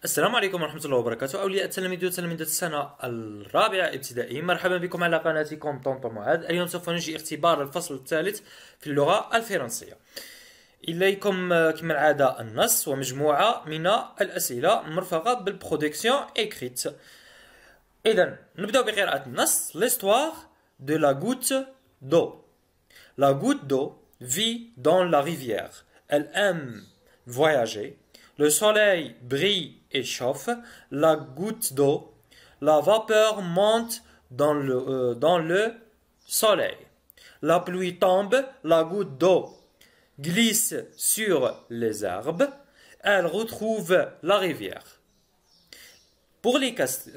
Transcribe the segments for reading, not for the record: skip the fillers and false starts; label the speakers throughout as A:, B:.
A: السلام عليكم ورحمة الله وبركاته. أولياء التلاميذ وتلاميذة السنة الرابعة ابتدائي، مرحبا بكم على قناتكم طنطا معاذ. اليوم سوف نجري اختبار الفصل الثالث في اللغة الفرنسية. إليكم كما العادة النص ومجموعة من الأسئلة مرفقة بالبرودكسيون إكريت. إذا نبدأ بقراءة النص. L'histoire de la goutte d'eau. La goutte d'eau vit dans la rivière. Elle aime voyager. Le soleil brille et chauffe la goutte d'eau. La vapeur monte dans le soleil. La pluie tombe, la goutte d'eau glisse sur les arbres. Elle retrouve la rivière. Pour les questions,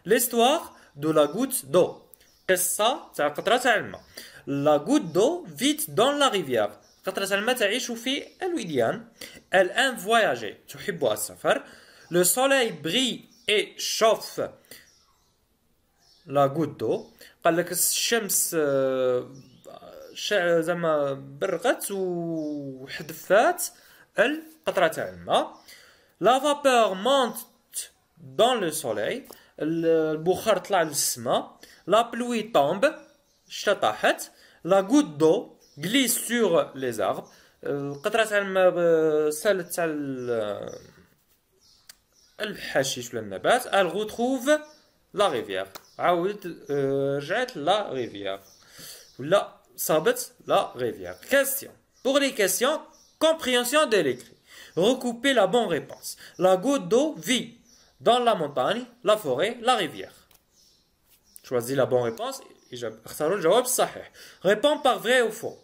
A: l'histoire de la goutte d'eau. La goutte d'eau vit dans la rivière. قطرة الماء تعيش في الوديان. Elle aime voyager. تحب السفر. Le soleil brille et chauffe la goutte d'eau. قال لك الشمس زعما برقت وحدثات قطرة الماء. La vapeur monte dans le soleil. البخار طلع للسماء. La pluie tombe. الشتا طاحت. La goutte d'eau glisse sur les arbres. قطرة الماء سالت على الحشيش ولا النبات. Elle retrouve la rivière. عاود رجعت la rivière ولا صابت la rivière. Question. Pour les questions, compréhension de l'écrit. Recoupez la bonne réponse. La goutte d'eau vit dans la montagne, la forêt, la rivière. Choisis la bonne réponse. اختاروا الجواب الصحيح. Réponds par vrai ou faux.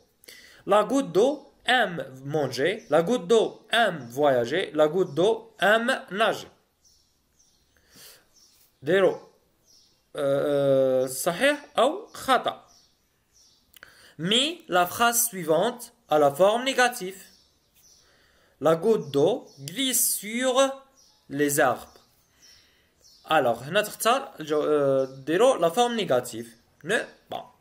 A: La goutte d'eau aime manger. La goutte d'eau aime voyager. La goutte d'eau aime nager. ديروا صحيح أو خطأ. Mais la phrase suivante a la forme négative. La goutte d'eau glisse sur les arbres. Alors هنا تختار ديروا la forme négative. Ne pas.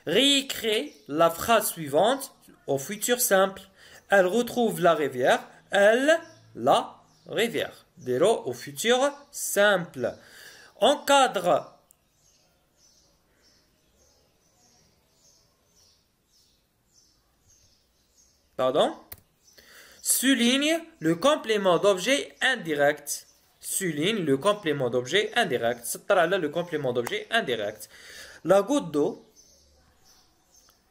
A: Réécrire la phrase suivante au futur simple. Elle retrouve la rivière. Elle, la rivière. Déro au futur simple. Encadre. Pardon. Souligne le complément d'objet indirect. Souligne le complément d'objet indirect. C'est là le complément d'objet indirect. La goutte d'eau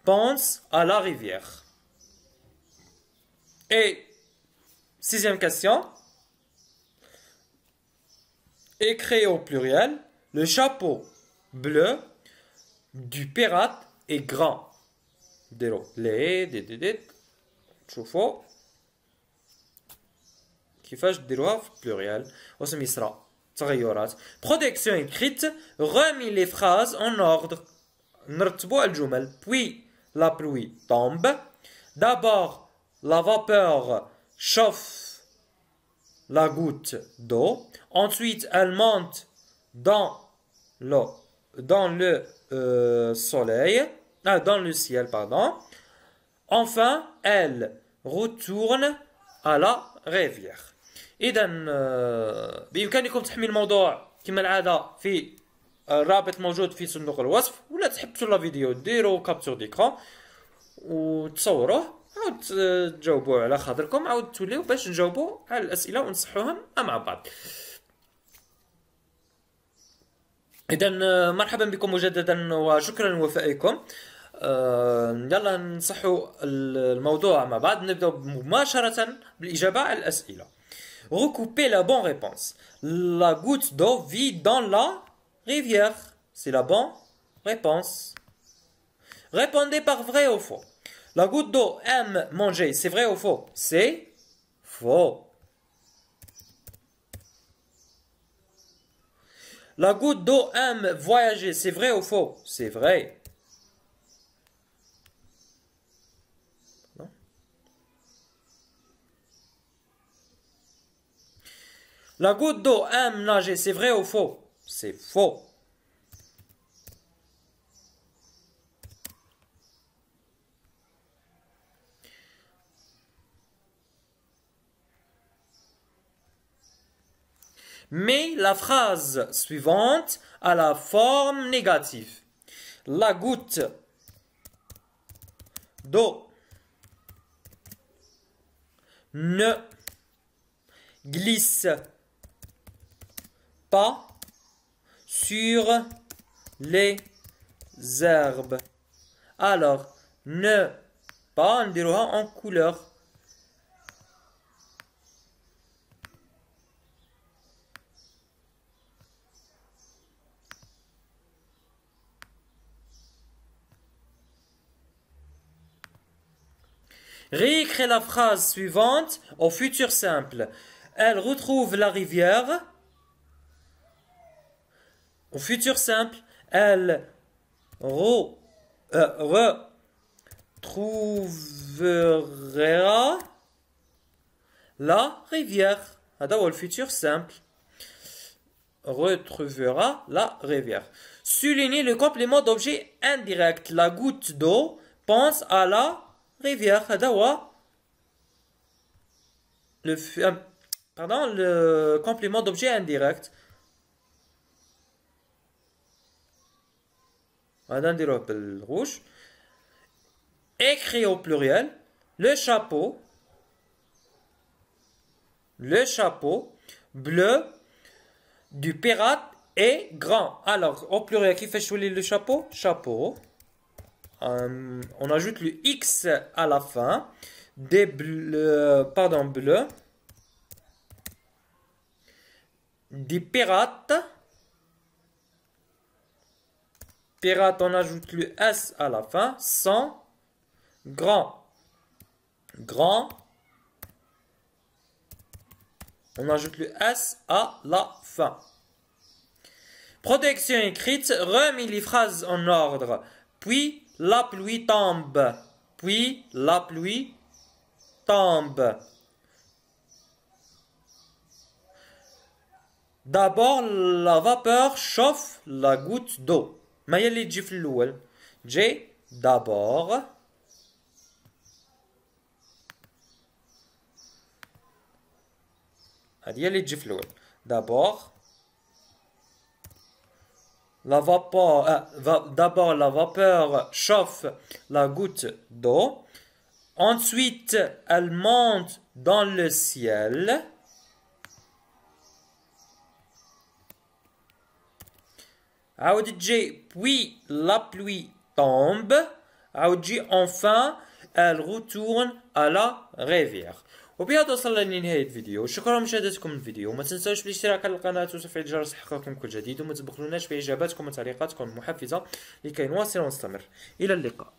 A: pense à la rivière. Et sixième question. Écrit au pluriel. Le chapeau bleu du pirate est grand. شوفوا كيفاش ديروها في pluriel. واسم يسرى تغيرات. Protection écrite. Remis les phrases en ordre. نرتبوا الجمل. Puis la pluie tombe. D'abord, la vapeur chauffe la goutte d'eau. Ensuite, elle monte dans le soleil. Dans le ciel, pardon. Enfin, elle retourne à la rivière. إذا بإمكانكم تحميل الموضوع كما العادة في الرابط موجود في صندوق الوصف، ولا تحبسوا لا فيديو ديروا كابتور ديكرون وتصوروه، عاود تجاوبوا على خاطركم، عاود توليو باش نجاوبوا على الأسئلة ونصحوهم مع بعض. إذا مرحبا بكم مجددا وشكرا لوفائكم. يلا نصحوا الموضوع مع بعض. نبدأ مباشرة بالإجابة على الأسئلة. Recoupez la bonne réponse. La goutte d'eau vit dans la rivière. C'est la bonne réponse. Répondez par vrai ou faux. La goutte d'eau aime manger. C'est vrai ou faux? C'est faux. La goutte d'eau aime voyager. C'est vrai ou faux? C'est vrai. La goutte d'eau aime nager. C'est vrai ou faux? C'est faux. Mais la phrase suivante a la forme négative. La goutte d'eau ne glisse pas sur les herbes. Alors, ne pas, on dira en couleur. Réécris la phrase suivante au futur simple. Elle retrouve la rivière. Au futur simple, elle retrouvera la rivière. هذا هو futur simple. Retrouvera la rivière. Soulignez le complément d'objet indirect. La goutte d'eau pense à la rivière. هذا هو le complément d'objet indirect. هذا نديروه بالrouge. Écrit au pluriel. Le chapeau bleu du pirate est grand. Alors, au pluriel, qui fait choisir le chapeau? Chapeau. On ajoute le X à la fin. Des bleus, bleu. Des pirates. Pirate, on ajoute le S à la fin. Sans grand. Grand. On ajoute le S à la fin. Protection écrite. Remis les phrases en ordre. Puis la pluie tombe. Puis la pluie tombe. D'abord, la vapeur chauffe la goutte d'eau. ما هي اللي تجي في الأول؟ جي d'abord. هذه هي اللي تجي في الأول. D'abord. D'abord, la vapeur chauffe la goutte d'eau. Ensuite, elle monte dans le ciel. Puis la pluie tombe. Enfin, elle retourne à la rivière. وبهذا وصلنا لنهاية الفيديو. شكرا لمشاهدتكم الفيديو. ما تنسوش بالاشتراك على القناة وتفعيل الجرس ليحققكم كل جديد. وما تبخلوناش بإجاباتكم وتعليقاتكم المحفزة لكي نواصل ونستمر. إلى اللقاء.